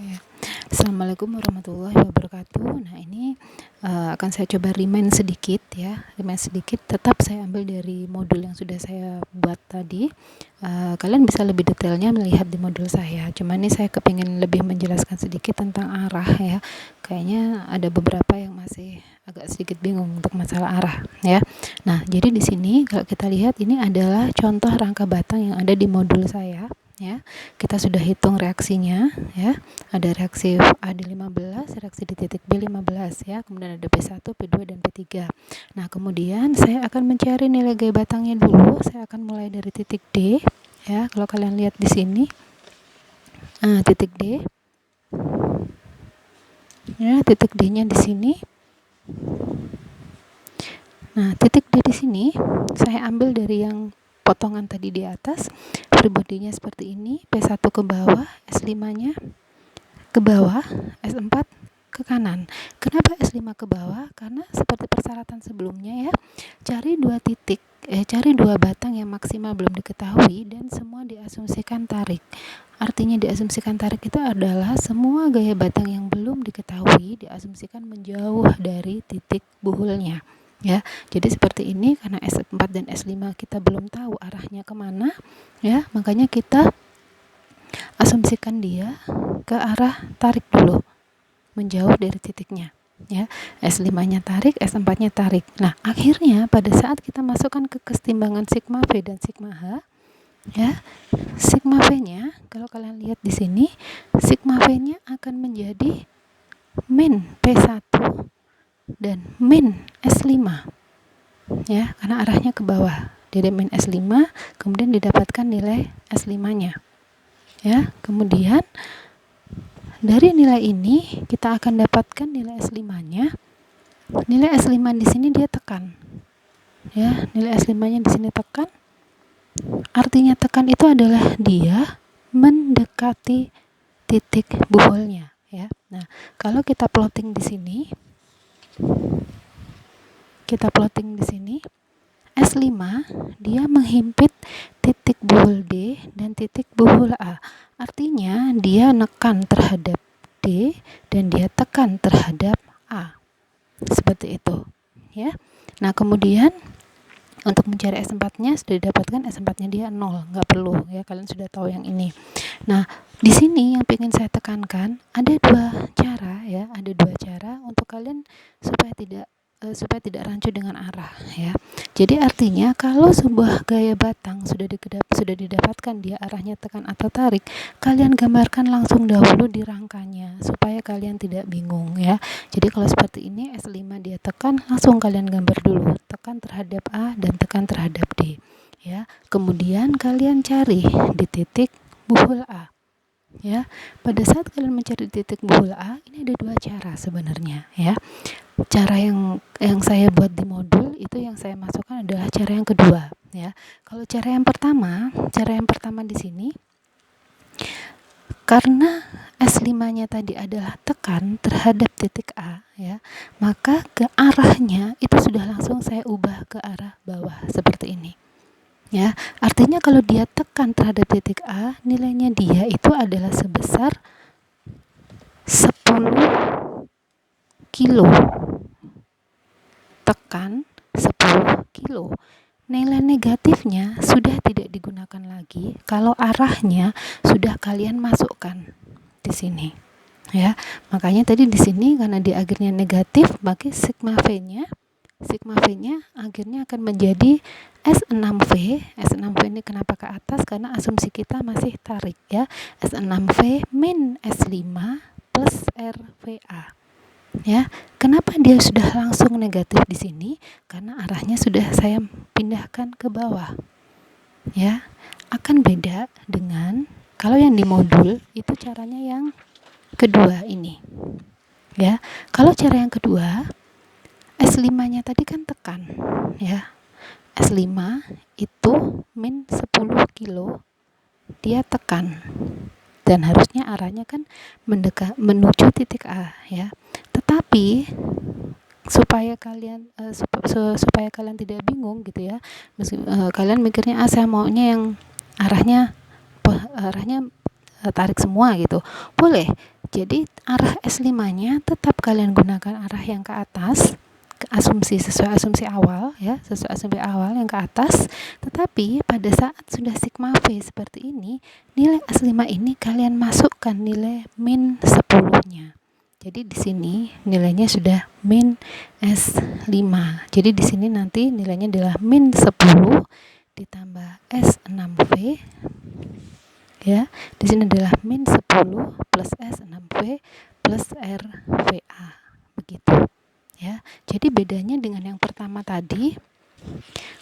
Ya. Assalamualaikum warahmatullahi wabarakatuh. Nah, ini akan saya coba remind sedikit ya, Tetap saya ambil dari modul yang sudah saya buat tadi. Kalian bisa lebih detailnya melihat di modul saya. Cuma ini saya kepingin lebih menjelaskan sedikit tentang arah ya. Kayaknya ada beberapa yang masih agak sedikit bingung untuk masalah arah ya. Nah, jadi di sini kalau kita lihat ini adalah contoh rangka batang yang ada di modul saya. Ya, kita sudah hitung reaksinya ya. Ada reaksi A di 15, reaksi di titik B 15 ya. Kemudian ada P1, P2 dan P3. Nah, kemudian saya akan mencari nilai gaya batangnya dulu. Saya akan mulai dari titik D ya. Kalau kalian lihat di sini. Titik D. Ya, titik D-nya di sini. Nah, titik D di sini saya ambil dari yang potongan tadi di atas. Free body-nya seperti ini, P1 ke bawah, S5-nya ke bawah, S4 ke kanan. Kenapa S5 ke bawah? Karena seperti persyaratan sebelumnya ya, cari dua batang yang maksimal belum diketahui dan semua diasumsikan tarik. Artinya diasumsikan tarik itu adalah semua gaya batang yang belum diketahui diasumsikan menjauh dari titik buhulnya. Ya, jadi seperti ini karena S4 dan S5 kita belum tahu arahnya kemana ya, makanya kita asumsikan dia ke arah tarik dulu, menjauh dari titiknya ya. S5-nya tarik, S4-nya tarik. Nah, akhirnya pada saat kita masukkan ke kesetimbangan sigma V dan sigma H ya, sigma V-nya kalau kalian lihat di sini, sigma V-nya akan menjadi min P1 dan min S5 ya, karena arahnya ke bawah. Jadi min S5, kemudian didapatkan nilai S5-nya ya. Kemudian dari nilai ini kita akan dapatkan nilai S5-nya. Nilai S5 di sini dia tekan. Ya, nilai S5-nya di sini tekan. Artinya tekan itu adalah dia mendekati titik buhulnya ya. Nah, kalau kita plotting di sini, S5 dia menghimpit titik buhul D dan titik buhul A. Artinya dia nekan terhadap D dan dia tekan terhadap A. Seperti itu ya. Nah, kemudian untuk mencari S4-nya sudah didapatkan, S4-nya dia 0, nggak perlu ya, kalian sudah tahu yang ini. Nah, di sini yang ingin saya tekankan ada dua cara untuk kalian supaya tidak rancu dengan arah ya. Jadi artinya kalau sebuah gaya batang sudah didapatkan dia arahnya tekan atau tarik, kalian gambarkan langsung dahulu di rangkanya supaya kalian tidak bingung ya. Jadi kalau seperti ini S5 dia tekan, langsung kalian gambar dulu, tekan terhadap A dan tekan terhadap D ya. Kemudian kalian cari di titik buhul A ya. Pada saat kalian mencari titik buhul A, ini ada dua cara sebenarnya ya. Cara yang saya buat di modul itu yang saya masukkan adalah cara yang kedua ya. Kalau cara yang pertama di sini, karena S5-nya tadi adalah tekan terhadap titik A ya, maka ke arahnya itu sudah langsung saya ubah ke arah bawah seperti ini ya. Artinya kalau dia tekan terhadap titik A, nilainya dia itu adalah sebesar 10 kilo. Tekan 10 kilo. Nilai negatifnya sudah tidak digunakan lagi kalau arahnya sudah kalian masukkan di sini ya. Makanya tadi di sini karena di akhirnya negatif, maka sigma V-nya akhirnya akan menjadi S6V. S6V ini kenapa ke atas? Karena asumsi kita masih tarik ya. S6V min S5 plus RVA. Ya, kenapa dia sudah langsung negatif di sini? Karena arahnya sudah saya pindahkan ke bawah. Ya, akan beda dengan kalau yang di modul itu caranya yang kedua ini. Ya, kalau cara yang kedua, S5-nya tadi kan tekan, ya. S5 itu min 10 kilo, dia tekan. Dan harusnya arahnya kan menuju titik A, ya. Tetapi supaya kalian tidak bingung gitu ya, kalian mikirnya saya maunya yang arahnya tarik semua gitu, boleh, Jadi arah S5-nya tetap kalian gunakan arah yang ke atas, sesuai asumsi awal ya, sesuai asumsi awal yang ke atas. Tetapi pada saat sudah sigma V seperti ini, nilai S5 ini kalian masukkan nilai min 10-nya. Jadi di sini nilainya sudah min S5. Jadi di sini nanti nilainya adalah min 10 ditambah S6V. Ya, di sini adalah min 10 plus S6V plus RVA. Begitu. Ya. Jadi bedanya dengan yang pertama tadi,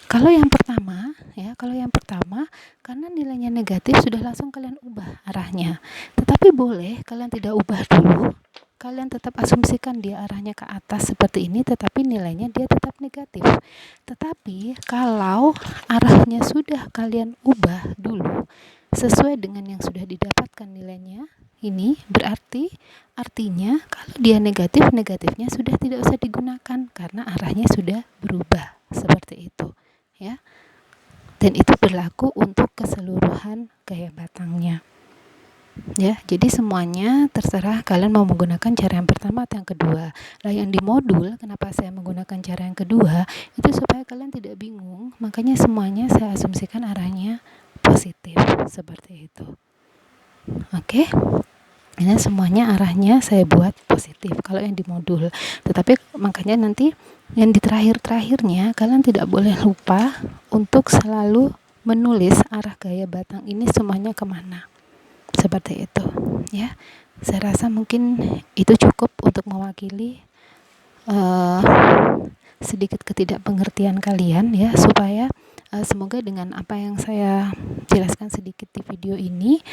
kalau yang pertama karena nilainya negatif sudah langsung kalian ubah arahnya. Tetapi boleh kalian tidak ubah dulu. Kalian tetap asumsikan dia arahnya ke atas seperti ini, tetapi nilainya dia tetap negatif. Tetapi kalau arahnya sudah kalian ubah dulu sesuai dengan yang sudah didapatkan nilainya, ini artinya kalau dia negatif, negatifnya sudah tidak usah digunakan karena arahnya sudah berubah seperti itu, ya. Dan itu berlaku untuk keseluruhan gaya batangnya. Ya, jadi semuanya terserah kalian mau menggunakan cara yang pertama atau yang kedua. Nah, yang di modul, kenapa saya menggunakan cara yang kedua? Itu supaya kalian tidak bingung, makanya semuanya saya asumsikan arahnya positif seperti itu. Oke. Ini semuanya arahnya saya buat positif kalau yang di modul. Tetapi makanya nanti yang di terakhirnya kalian tidak boleh lupa untuk selalu menulis arah gaya batang ini semuanya kemana. Seperti itu, ya. Saya rasa mungkin itu cukup untuk mewakili sedikit ketidakpengertian kalian, ya, supaya semoga dengan apa yang saya jelaskan sedikit di video ini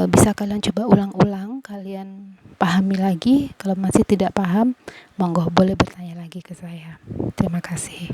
bisa kalian coba ulang-ulang, kalian pahami lagi. Kalau masih tidak paham, monggo boleh bertanya lagi ke saya. Terima kasih.